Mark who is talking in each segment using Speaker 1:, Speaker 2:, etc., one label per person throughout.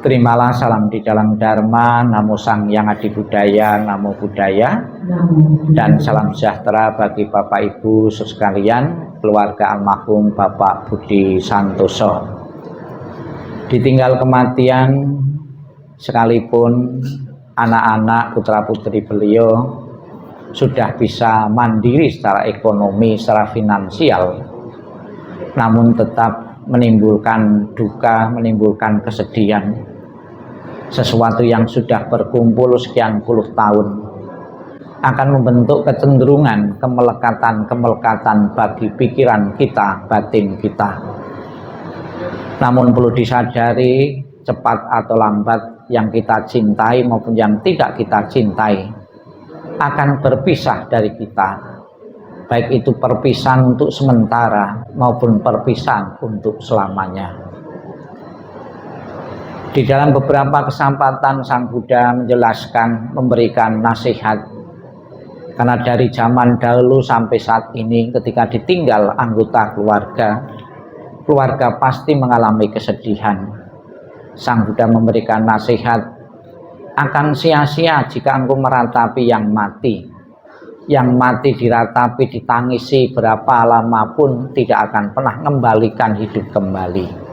Speaker 1: Terimalah salam di dalam Dharma, Namo Sang Hyang Adi Budaya, Namo Buddhaya, dan salam sejahtera bagi Bapak Ibu sekalian, keluarga almarhum Bapak Budi Santoso. Ditinggal kematian, sekalipun anak-anak putra-putri beliau sudah bisa mandiri secara ekonomi, secara finansial, namun tetap menimbulkan duka, menimbulkan kesedihan. Sesuatu yang sudah berkumpul sekian puluh tahun akan membentuk kecenderungan kemelekatan bagi pikiran kita, batin kita. Namun perlu disadari, cepat atau lambat yang kita cintai maupun yang tidak kita cintai akan berpisah dari kita, baik itu perpisahan untuk sementara maupun perpisahan untuk selamanya. Di dalam beberapa kesempatan Sang Buddha menjelaskan, memberikan nasihat, karena dari zaman dahulu sampai saat ini ketika ditinggal anggota keluarga pasti mengalami kesedihan. Sang Buddha memberikan nasihat, akan sia-sia jika engkau meratapi yang mati. Yang mati diratapi, ditangisi berapa lama pun tidak akan pernah mengembalikan hidup kembali.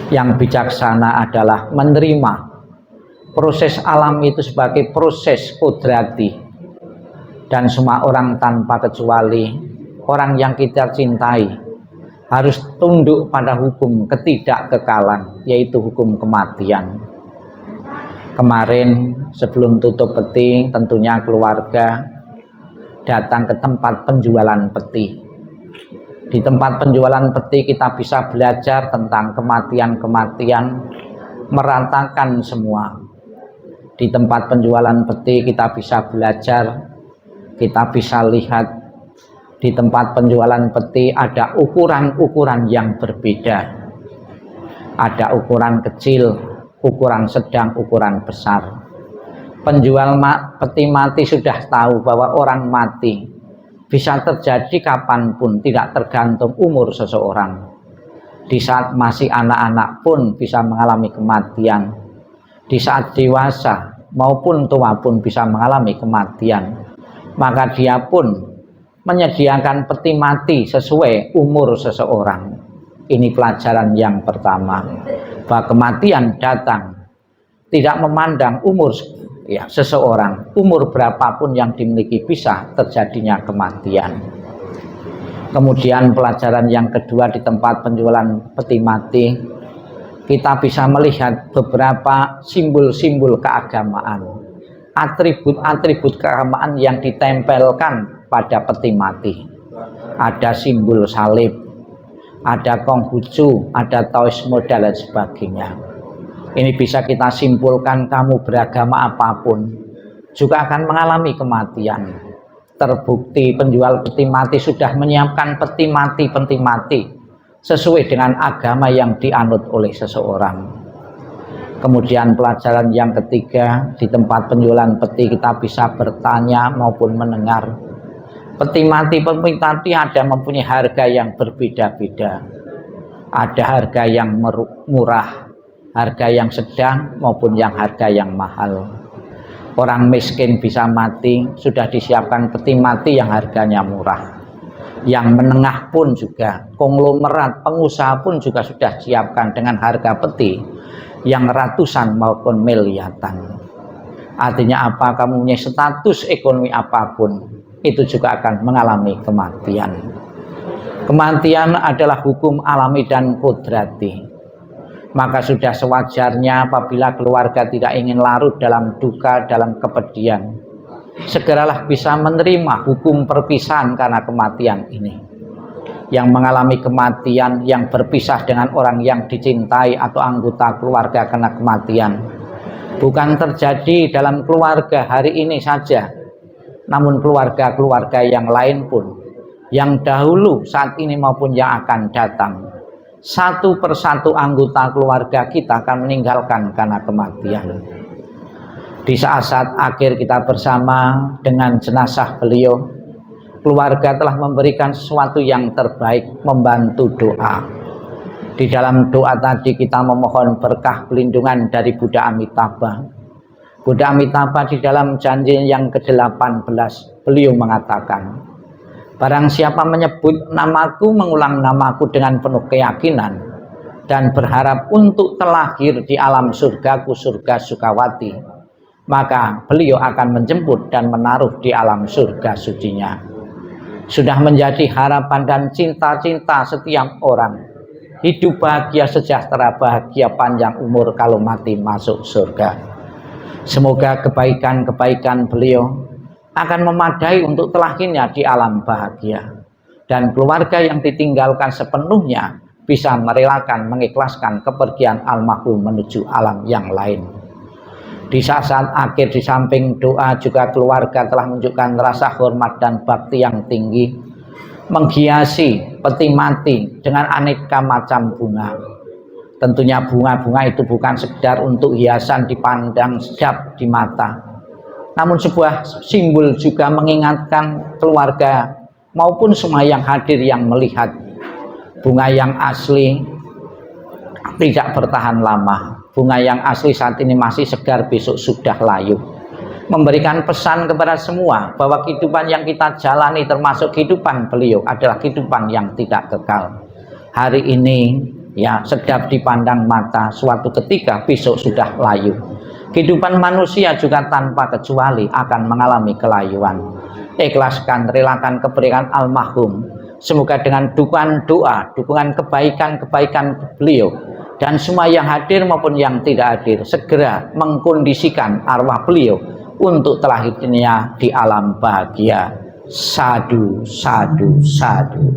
Speaker 1: Yang bijaksana adalah menerima proses alam itu sebagai proses kodrati, dan semua orang tanpa kecuali orang yang kita cintai harus tunduk pada hukum ketidakkekalan, yaitu hukum kematian. Kemarin sebelum tutup peti, tentunya keluarga datang ke tempat penjualan peti. Di tempat penjualan peti kita bisa belajar tentang kematian-kematian, meratakan semua. Di tempat penjualan peti kita bisa belajar, kita bisa lihat di tempat penjualan peti ada ukuran-ukuran yang berbeda. Ada ukuran kecil, ukuran sedang, ukuran besar. Penjual peti mati sudah tahu bahwa orang mati bisa terjadi kapanpun, tidak tergantung umur seseorang. Di saat masih anak-anak pun bisa mengalami kematian. Di saat dewasa maupun tua pun bisa mengalami kematian. Maka dia pun menyediakan peti mati sesuai umur seseorang. Ini pelajaran yang pertama, bahwa kematian datang tidak memandang umur seseorang, umur berapapun yang dimiliki bisa terjadinya kematian. Kemudian pelajaran yang kedua, di tempat penjualan peti mati kita bisa melihat beberapa simbol-simbol keagamaan, atribut-atribut keagamaan yang ditempelkan pada peti mati. Ada simbol salib, ada Konghucu, ada Taoisme dan lain sebagainya. Ini bisa kita simpulkan, kamu beragama apapun juga akan mengalami kematian. Terbukti penjual peti mati sudah menyiapkan peti mati sesuai dengan agama yang dianut oleh seseorang. Kemudian pelajaran yang ketiga, di tempat penjualan peti kita bisa bertanya maupun mendengar. Peti mati ada mempunyai harga yang berbeda-beda. Ada harga yang murah, harga yang sedang maupun yang harga yang mahal. Orang miskin bisa mati, sudah disiapkan peti mati yang harganya murah. Yang menengah pun juga, konglomerat, pengusaha pun juga sudah siapkan dengan harga peti yang ratusan maupun miliaran. Artinya apa? Kamu punya status ekonomi apapun, itu juga akan mengalami kematian. Kematian adalah hukum alami dan kodrati. Maka sudah sewajarnya apabila keluarga tidak ingin larut dalam duka, dalam kepedihan, segeralah bisa menerima hukum perpisahan karena kematian ini. Yang mengalami kematian, yang berpisah dengan orang yang dicintai atau anggota keluarga karena kematian, bukan terjadi dalam keluarga hari ini saja, namun keluarga-keluarga yang lain pun, yang dahulu, saat ini maupun yang akan datang. Satu persatu anggota keluarga kita akan meninggalkan karena kematian. Di saat-saat akhir kita bersama dengan jenazah beliau, keluarga telah memberikan sesuatu yang terbaik, membantu doa. Di dalam doa tadi kita memohon berkah pelindungan dari Buddha Amitabha. Buddha Amitabha di dalam janji yang ke-18 beliau mengatakan, barang siapa menyebut namaku, mengulang namaku dengan penuh keyakinan dan berharap untuk terlahir di alam surgaku, surga Sukawati, maka beliau akan menjemput dan menaruh di alam surga sucinya. Sudah menjadi harapan dan cinta-cinta setiap orang, hidup bahagia, sejahtera, bahagia, panjang umur kalau mati masuk surga. Semoga kebaikan-kebaikan beliau akan memadai untuk terlahirnya di alam bahagia, dan keluarga yang ditinggalkan sepenuhnya bisa merelakan, mengikhlaskan kepergian almarhum menuju alam yang lain. Di saat-saat akhir, di samping doa, juga keluarga telah menunjukkan rasa hormat dan bakti yang tinggi, menghiasi peti mati dengan aneka macam bunga. Tentunya bunga-bunga itu bukan sekedar untuk hiasan dipandang sedap di mata, namun sebuah simbol juga mengingatkan keluarga maupun semua yang hadir yang melihat bunga yang asli tidak bertahan lama. Bunga yang asli saat ini masih segar, besok sudah layu. Memberikan pesan kepada semua bahwa kehidupan yang kita jalani, termasuk kehidupan beliau, adalah kehidupan yang tidak kekal. Hari ini ya sedap dipandang mata, suatu ketika besok sudah layu. Kehidupan manusia juga tanpa kecuali akan mengalami kelayuan. Ikhlaskan, relakan kepergian almarhum. Semoga dengan dukungan doa, dukungan kebaikan-kebaikan beliau, dan semua yang hadir maupun yang tidak hadir segera mengkondisikan arwah beliau untuk terlahirnya di alam bahagia. Sadu, sadu, sadu.